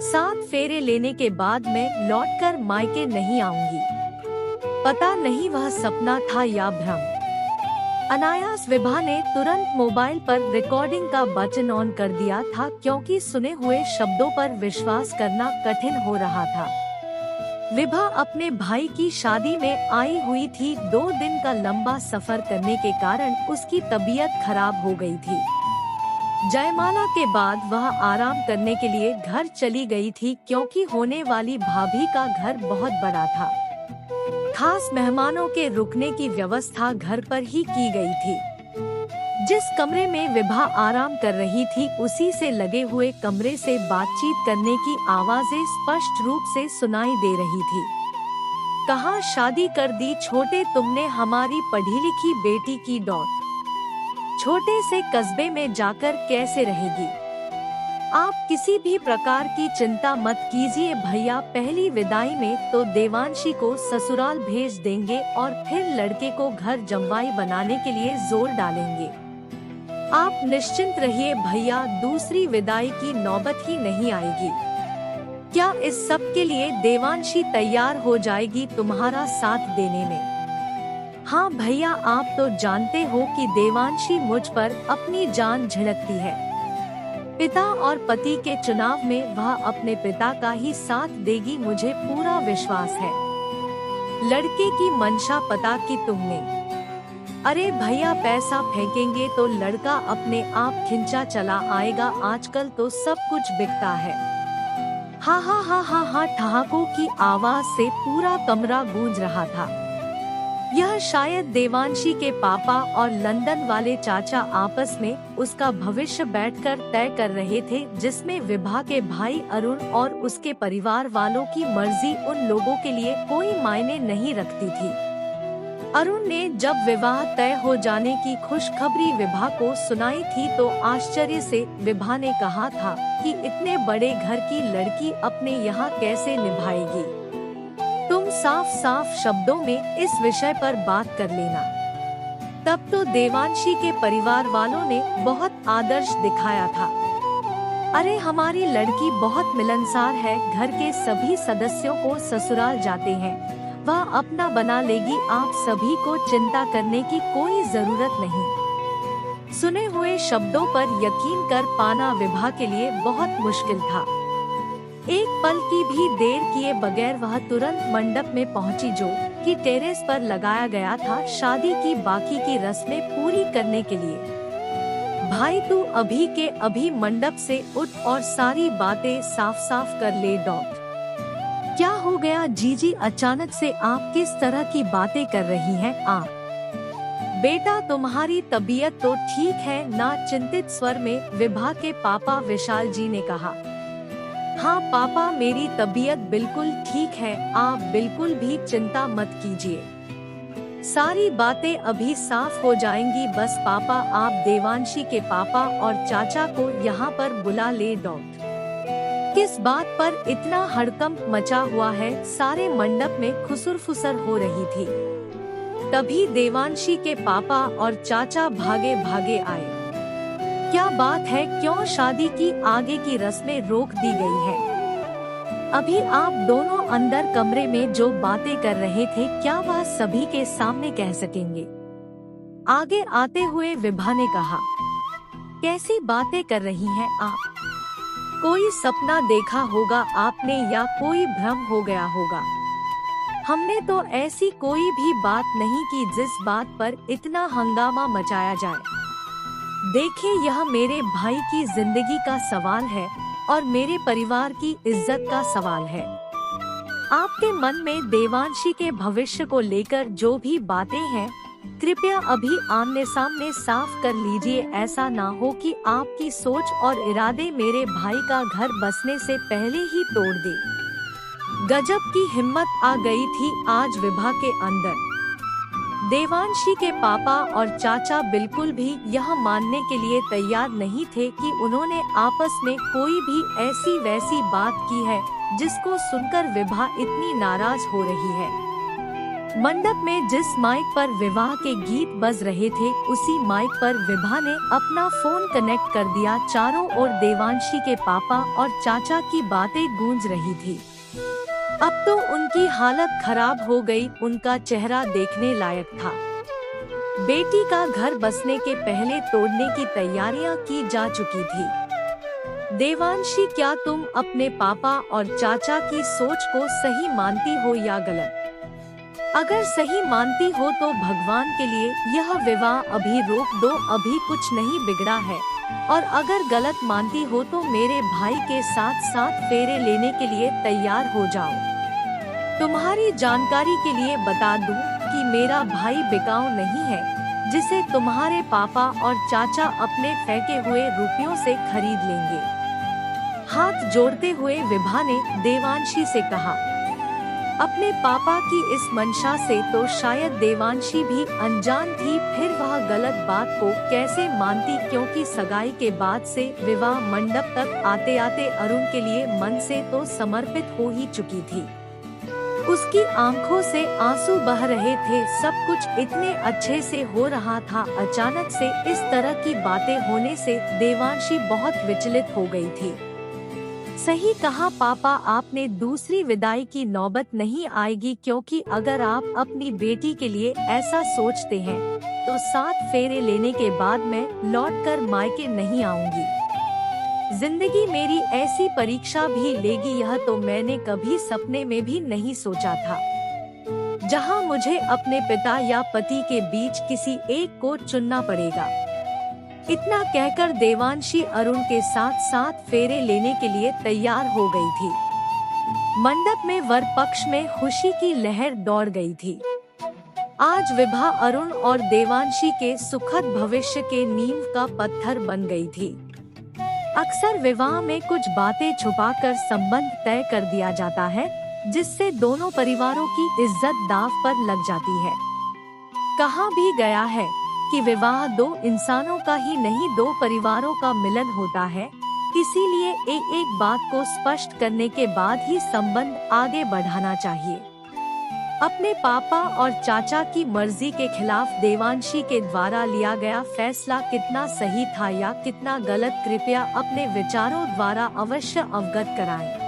7 फेरे लेने के बाद मैं लौटकर मायके नहीं आऊंगी। पता नहीं वह सपना था या भ्रम। अनायास विभा ने तुरंत मोबाइल पर रिकॉर्डिंग का बटन ऑन कर दिया था, क्योंकि सुने हुए शब्दों पर विश्वास करना कठिन हो रहा था। विभा अपने भाई की शादी में आई हुई थी। 2 दिन का लंबा सफर करने के कारण उसकी तबीयत खराब हो गई थी। जयमाला के बाद वह आराम करने के लिए घर चली गई थी, क्योंकि होने वाली भाभी का घर बहुत बड़ा था। खास मेहमानों के रुकने की व्यवस्था घर पर ही की गई थी। जिस कमरे में विभा आराम कर रही थी, उसी से लगे हुए कमरे से बातचीत करने की आवाजें स्पष्ट रूप से सुनाई दे रही थी। कहाँ शादी कर दी छोटे तुमने हमारी पढ़ी लिखी बेटी की डॉट। छोटे से कस्बे में जाकर कैसे रहेगी। आप किसी भी प्रकार की चिंता मत कीजिए भैया, पहली विदाई में तो देवांशी को ससुराल भेज देंगे और फिर लड़के को घर जंवाई बनाने के लिए जोर डालेंगे। आप निश्चिंत रहिए भैया, दूसरी विदाई की नौबत ही नहीं आएगी। क्या इस सब के लिए देवांशी तैयार हो जाएगी तुम्हारा साथ देने में। हाँ भैया, आप तो जानते हो कि देवांशी मुझ पर अपनी जान झिड़कती है। पिता और पति के चुनाव में वह अपने पिता का ही साथ देगी, मुझे पूरा विश्वास है। लड़के की मंशा पता की तुमने। अरे भैया, पैसा फेंकेंगे तो लड़का अपने आप खिंचा चला आएगा, आजकल तो सब कुछ बिकता है। हा हा हा हा हा, ठहाकों की आवाज से पूरा कमरा गूंज रहा था। यह शायद देवांशी के पापा और लंदन वाले चाचा आपस में उसका भविष्य बैठकर तय कर रहे थे, जिसमें विभा के भाई अरुण और उसके परिवार वालों की मर्जी उन लोगों के लिए कोई मायने नहीं रखती थी। अरुण ने जब विवाह तय हो जाने की खुशखबरी विभा को सुनाई थी, तो आश्चर्य से विभा ने कहा था कि इतने बड़े घर की लड़की अपने यहाँ कैसे निभाएगी। तुम साफ साफ शब्दों में इस विषय पर बात कर लेना। तब तो देवांशी के परिवार वालों ने बहुत आदर्श दिखाया था। अरे हमारी लड़की बहुत मिलनसार है, घर के सभी सदस्यों को ससुराल जाते हैं, वह अपना बना लेगी, आप सभी को चिंता करने की कोई जरूरत नहीं। सुने हुए शब्दों पर यकीन कर पाना विभा के लिए बहुत मुश्किल था। एक पल की भी देर किए बगैर वह तुरंत मंडप में पहुंची, जो कि टेरेस पर लगाया गया था शादी की बाकी की रस्में पूरी करने के लिए। भाई तू अभी के अभी मंडप से उठ और सारी बातें साफ साफ कर ले डॉट। क्या हो गया जीजी, अचानक से आप किस तरह की बातें कर रही हैं आप। बेटा तुम्हारी तबीयत तो ठीक है ना, चिंतित स्वर में विभा के पापा विशाल जी ने कहा। हाँ पापा, मेरी तबीयत बिल्कुल ठीक है, आप बिल्कुल भी चिंता मत कीजिए। सारी बातें अभी साफ हो जाएंगी, बस पापा आप देवांशी के पापा और चाचा को यहाँ पर बुला ले डॉट। किस बात पर इतना हड़कंप मचा हुआ है, सारे मंडप में खुसर-फुसर हो रही थी। तभी देवांशी के पापा और चाचा भागे भागे आए। क्या बात है, क्यों शादी की आगे की रस्में रोक दी गई है। अभी आप दोनों अंदर कमरे में जो बातें कर रहे थे, क्या वह सभी के सामने कह सकेंगे। आगे आते हुए विभा ने कहा। कैसी बातें कर रही हैं आप। कोई सपना देखा होगा आपने या कोई भ्रम हो गया होगा। हमने तो ऐसी कोई भी बात नहीं की जिस बात पर इतना हंगामा मचाया जाए। देखिए, यह मेरे भाई की जिंदगी का सवाल है और मेरे परिवार की इज्जत का सवाल है। आपके मन में देवांशी के भविष्य को लेकर जो भी बातें हैं, कृपया अभी आमने सामने साफ कर लीजिए। ऐसा ना हो कि आपकी सोच और इरादे मेरे भाई का घर बसने से पहले ही तोड़ दे। गजब की हिम्मत आ गई थी आज विभा के अंदर। देवांशी के पापा और चाचा बिल्कुल भी यह मानने के लिए तैयार नहीं थे कि उन्होंने आपस में कोई भी ऐसी वैसी बात की है जिसको सुनकर विभा इतनी नाराज हो रही है। मंडप में जिस माइक पर विवाह के गीत बज रहे थे, उसी माइक पर विभा ने अपना फोन कनेक्ट कर दिया। चारों ओर देवांशी के पापा और चाचा की बातें गूंज रही थी। अब तो उनकी हालत खराब हो गई, उनका चेहरा देखने लायक था। बेटी का घर बसने के पहले तोड़ने की तैयारियां की जा चुकी थी। देवांशी, क्या तुम अपने पापा और चाचा की सोच को सही मानती हो या गलत? अगर सही मानती हो तो भगवान के लिए यह विवाह अभी रोक दो, अभी कुछ नहीं बिगड़ा है। और अगर गलत मानती हो तो मेरे भाई के साथ साथ फेरे लेने के लिए तैयार हो जाओ। तुम्हारी जानकारी के लिए बता दूं कि मेरा भाई बिकाऊ नहीं है, जिसे तुम्हारे पापा और चाचा अपने फेंके हुए रुपयों से खरीद लेंगे। हाथ जोड़ते हुए विभा ने देवांशी से कहा। अपने पापा की इस मंशा से तो शायद देवांशी भी अनजान थी, फिर वह गलत बात को कैसे मानती, क्योंकि सगाई के बाद से विवाह मंडप तक आते आते अरुण के लिए मन से तो समर्पित हो ही चुकी थी। उसकी आंखों से आंसू बह रहे थे, सब कुछ इतने अच्छे से हो रहा था। अचानक से इस तरह की बातें होने से देवांशी बहुत विचलित हो गई थी। सही कहा पापा, आपने दूसरी विदाई की नौबत नहीं आएगी, क्योंकि अगर आप अपनी बेटी के लिए ऐसा सोचते हैं तो 7 फेरे लेने के बाद मैं लौटकर मायके नहीं आऊंगी। जिंदगी मेरी ऐसी परीक्षा भी लेगी, यह तो मैंने कभी सपने में भी नहीं सोचा था। जहां मुझे अपने पिता या पति के बीच किसी एक को चुनना पड़ेगा। इतना कहकर देवांशी अरुण के साथ 7 फेरे लेने के लिए तैयार हो गई थी। मंडप में वर पक्ष में खुशी की लहर दौड़ गई थी। आज विभा अरुण और देवांशी के सुखद भविष्य के नींव का पत्थर बन गई थी। अक्सर विवाह में कुछ बातें छुपाकर संबंध तय कर दिया जाता है, जिससे दोनों परिवारों की इज्जत दांव पर लग जाती है। कहा भी गया है कि विवाह 2 इंसानों का ही नहीं, 2 परिवारों का मिलन होता है। इसीलिए एक बात को स्पष्ट करने के बाद ही संबंध आगे बढ़ाना चाहिए। अपने पापा और चाचा की मर्जी के खिलाफ देवांशी के द्वारा लिया गया फैसला कितना सही था या कितना गलत, कृपया अपने विचारों द्वारा अवश्य अवगत कराएं।